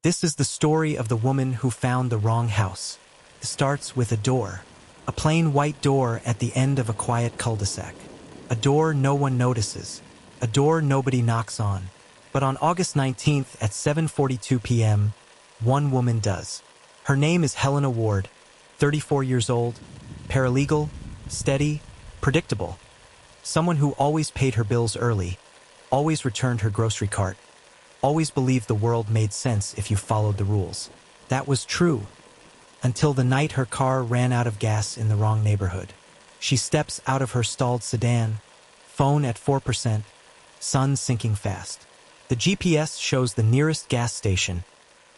This is the story of the woman who found the wrong house. It starts with a door. A plain white door at the end of a quiet cul-de-sac. A door no one notices. A door nobody knocks on. But on August 19th at 7:42 p.m., one woman does. Her name is Helena Ward, 34 years old, paralegal, steady, predictable. Someone who always paid her bills early, always returned her grocery cart, always believed the world made sense if you followed the rules. That was true, until the night her car ran out of gas in the wrong neighborhood. She steps out of her stalled sedan, phone at 4%, sun sinking fast. The GPS shows the nearest gas station,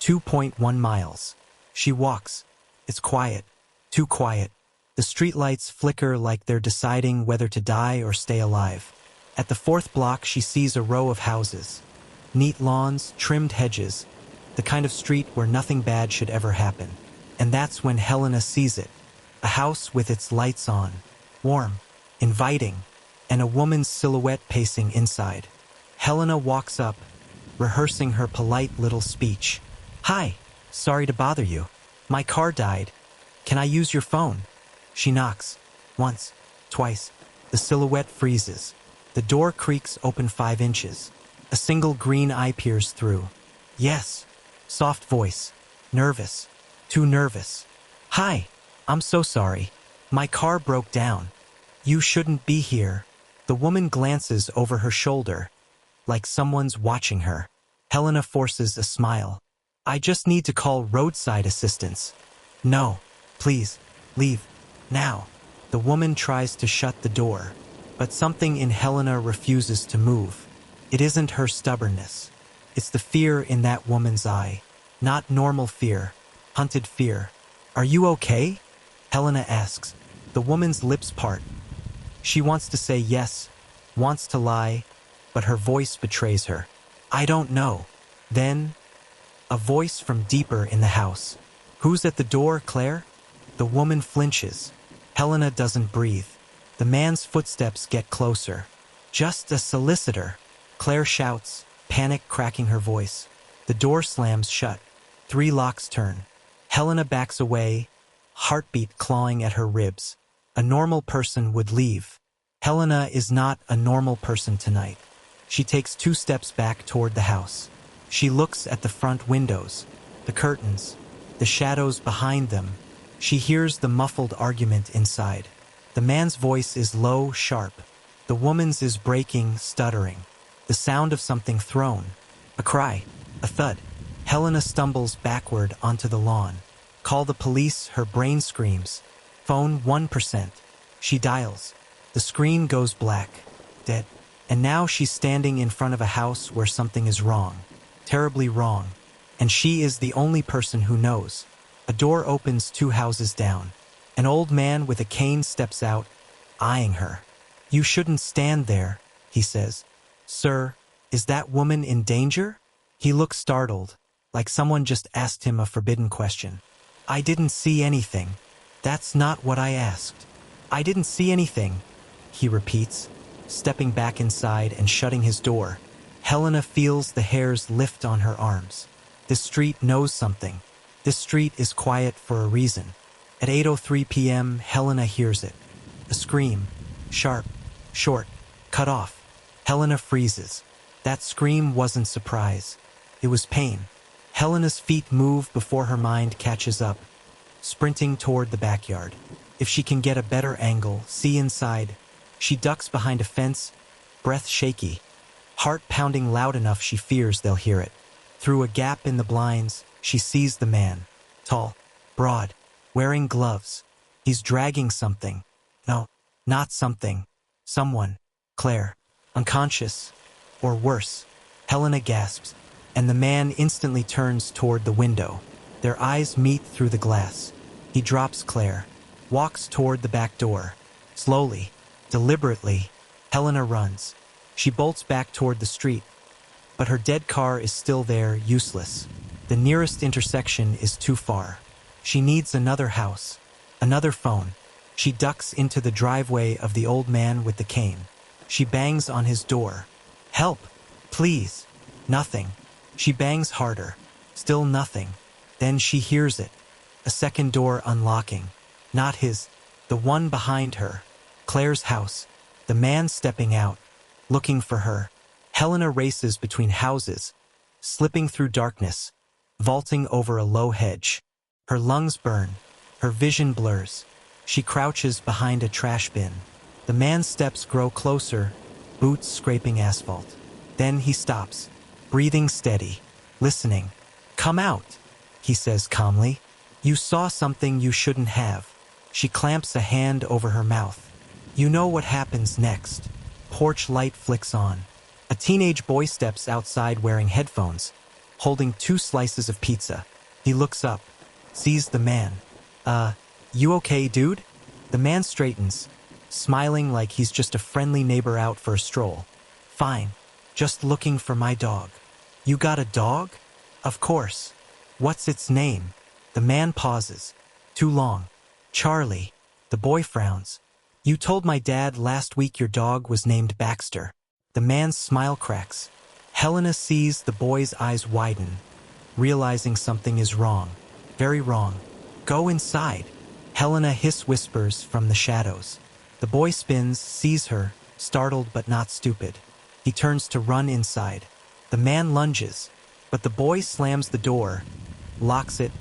2.1 miles. She walks. It's quiet, too quiet. The streetlights flicker like they're deciding whether to die or stay alive. At the fourth block, she sees a row of houses. Neat lawns, trimmed hedges, the kind of street where nothing bad should ever happen. And that's when Helena sees it. A house with its lights on, warm, inviting, and a woman's silhouette pacing inside. Helena walks up, rehearsing her polite little speech. "Hi, sorry to bother you. My car died. Can I use your phone?" She knocks. Once, twice. The silhouette freezes. The door creaks open 5 inches. A single green eye peers through. "Yes." Soft voice. Nervous. Too nervous. "Hi, I'm so sorry. My car broke down. You shouldn't be here." The woman glances over her shoulder, like someone's watching her. Helena forces a smile. "I just need to call roadside assistance." "No, please, leave, now." The woman tries to shut the door, but something in Helena refuses to move. It isn't her stubbornness. It's the fear in that woman's eye. Not normal fear, hunted fear. "Are you okay?" Helena asks. The woman's lips part. She wants to say yes, wants to lie, but her voice betrays her. "I don't know." Then, a voice from deeper in the house. "Who's at the door, Claire?" The woman flinches. Helena doesn't breathe. The man's footsteps get closer. "Just a solicitor," Claire shouts, panic cracking her voice. The door slams shut. 3 locks turn. Helena backs away, heartbeat clawing at her ribs. A normal person would leave. Helena is not a normal person tonight. She takes 2 steps back toward the house. She looks at the front windows, the curtains, the shadows behind them. She hears the muffled argument inside. The man's voice is low, sharp. The woman's is breaking, stuttering. The sound of something thrown. A cry. A thud. Helena stumbles backward onto the lawn. "Call the police," her brain screams. Phone 1%. She dials. The screen goes black. Dead. And now she's standing in front of a house where something is wrong. Terribly wrong. And she is the only person who knows. A door opens 2 houses down. An old man with a cane steps out, eyeing her. "You shouldn't stand there," he says. "Sir, is that woman in danger?" He looks startled, like someone just asked him a forbidden question. "I didn't see anything." "That's not what I asked." "I didn't see anything," he repeats, stepping back inside and shutting his door. Helena feels the hairs lift on her arms. This street knows something. This street is quiet for a reason. At 8:03 p.m., Helena hears it. A scream. Sharp, short, cut off. Helena freezes. That scream wasn't surprise. It was pain. Helena's feet move before her mind catches up, sprinting toward the backyard. If she can get a better angle, see inside. She ducks behind a fence, breath shaky, heart pounding loud enough she fears they'll hear it. Through a gap in the blinds, she sees the man. Tall, broad, wearing gloves. He's dragging something. No, not something. Someone. Claire. Unconscious. Or worse. Helena gasps, and the man instantly turns toward the window. Their eyes meet through the glass. He drops Claire, walks toward the back door. Slowly, deliberately, Helena runs. She bolts back toward the street, but her dead car is still there, useless. The nearest intersection is too far. She needs another house, another phone. She ducks into the driveway of the old man with the cane. She bangs on his door. "Help! Please!" Nothing. She bangs harder. Still nothing. Then she hears it. A second door unlocking. Not his. The one behind her. Claire's house. The man stepping out. Looking for her. Helena races between houses. Slipping through darkness. Vaulting over a low hedge. Her lungs burn. Her vision blurs. She crouches behind a trash bin. The man's steps grow closer, boots scraping asphalt. Then he stops, breathing steady, listening. "Come out," he says calmly. "You saw something you shouldn't have." She clamps a hand over her mouth. You know what happens next. Porch light flicks on. A teenage boy steps outside wearing headphones, holding 2 slices of pizza. He looks up, sees the man. You okay, dude?" The man straightens, smiling like he's just a friendly neighbor out for a stroll. "Fine, just looking for my dog." "You got a dog?" "Of course. What's its name?" The man pauses. "Too long." "Charlie." The boy frowns. "You told my dad last week your dog was named Baxter." The man's smile cracks. Helena sees the boy's eyes widen, realizing something is wrong. Very wrong. "Go inside." Helena whispers from the shadows. The boy spins, sees her, startled but not stupid. He turns to run inside. The man lunges, but the boy slams the door, locks it,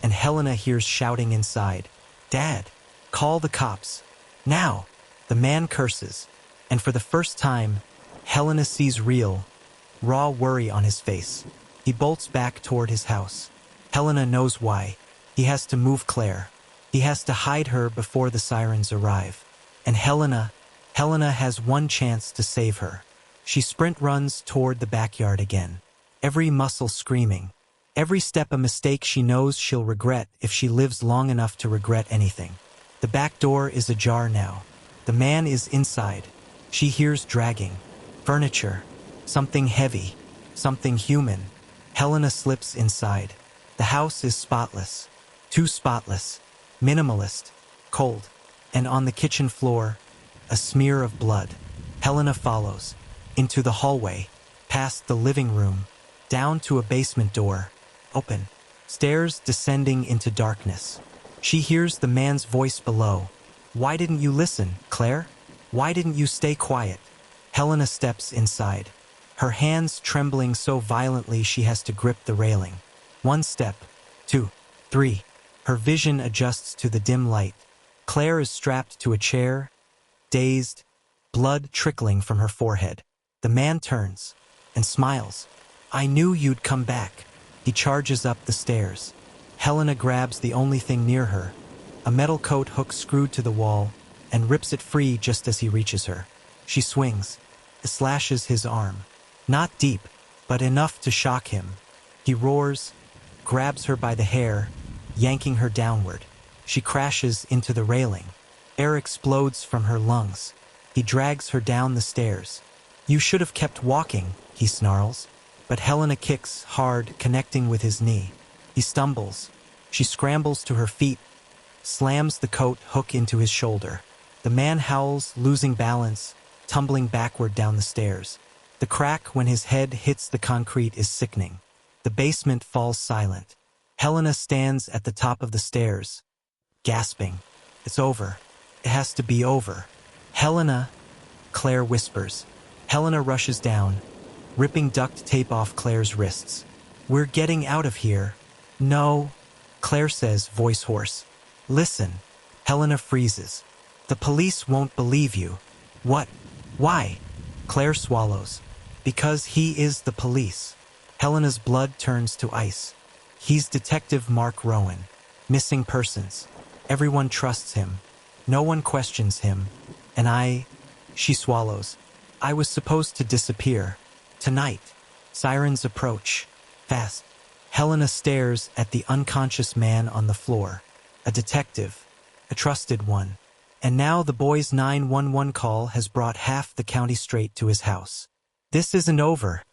and Helena hears shouting inside. "Dad, call the cops. Now!" The man curses, and for the first time, Helena sees real, raw worry on his face. He bolts back toward his house. Helena knows why. He has to move Claire. He has to hide her before the sirens arrive. And Helena has one chance to save her. She sprint runs toward the backyard again, every muscle screaming. Every step a mistake she knows she'll regret if she lives long enough to regret anything. The back door is ajar now. The man is inside. She hears dragging. Furniture. Something heavy. Something human. Helena slips inside. The house is spotless. Too spotless. Minimalist. Cold. And on the kitchen floor, a smear of blood. Helena follows. Into the hallway. Past the living room. Down to a basement door. Open. Stairs descending into darkness. She hears the man's voice below. "Why didn't you listen, Claire? Why didn't you stay quiet?" Helena steps inside. Her hands trembling so violently she has to grip the railing. 1 step. 2. 3. Her vision adjusts to the dim light. Claire is strapped to a chair, dazed, blood trickling from her forehead. The man turns and smiles. "I knew you'd come back." He charges up the stairs. Helena grabs the only thing near her, a metal coat hook screwed to the wall, and rips it free just as he reaches her. She swings, slashes his arm. Not deep, but enough to shock him. He roars, grabs her by the hair, yanking her downward. She crashes into the railing. Air explodes from her lungs. He drags her down the stairs. "You should have kept walking," he snarls. But Helena kicks hard, connecting with his knee. He stumbles. She scrambles to her feet, slams the coat hook into his shoulder. The man howls, losing balance, tumbling backward down the stairs. The crack when his head hits the concrete is sickening. The basement falls silent. Helena stands at the top of the stairs, gasping. It's over. It has to be over. "Helena," Claire whispers. Helena rushes down, ripping duct tape off Claire's wrists. "We're getting out of here." "No," Claire says, voice hoarse. "Listen." Helena freezes. "The police won't believe you." "What? Why?" Claire swallows. "Because he is the police." Helena's blood turns to ice. "He's Detective Mark Rowan. Missing persons. Everyone trusts him. No one questions him. And she swallows. "I was supposed to disappear. Tonight." Sirens approach. Fast. Helena stares at the unconscious man on the floor. A detective. A trusted one. And now the boy's 911 call has brought half the county straight to his house. "This isn't over,"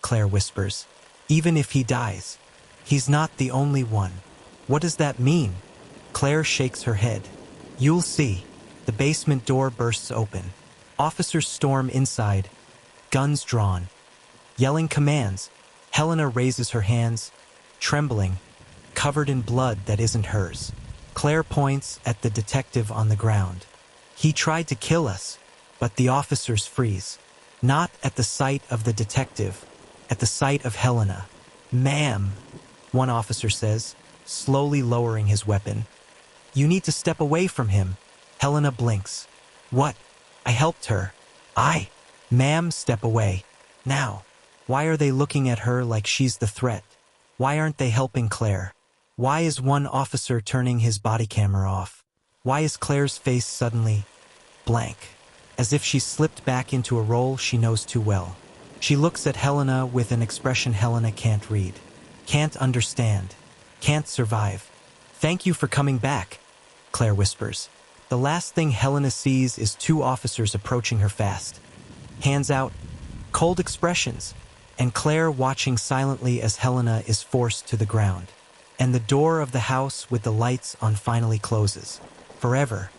Claire whispers. "Even if he dies, he's not the only one." "What does that mean?" Claire shakes her head. "You'll see." The basement door bursts open. Officers storm inside, guns drawn. Yelling commands, Helena raises her hands. trembling, covered in blood that isn't hers. Claire points at the detective on the ground. He tried to kill us, but the officers freeze. Not at the sight of the detective, at the sight of Helena. Ma'am, one officer says, slowly lowering his weapon. You need to step away from him. Helena blinks. What? I helped her. Ma'am, step away. Now. Why are they looking at her like she's the threat? Why aren't they helping Claire? Why is one officer turning his body camera off? Why is Claire's face suddenly blank, as if she slipped back into a role she knows too well? She looks at Helena with an expression Helena can't read, can't understand, can't survive. Thank you for coming back, Claire whispers. The last thing Helena sees is two officers approaching her fast. Hands out, cold expressions, and Claire watching silently as Helena is forced to the ground. And the door of the house with the lights on finally closes. Forever.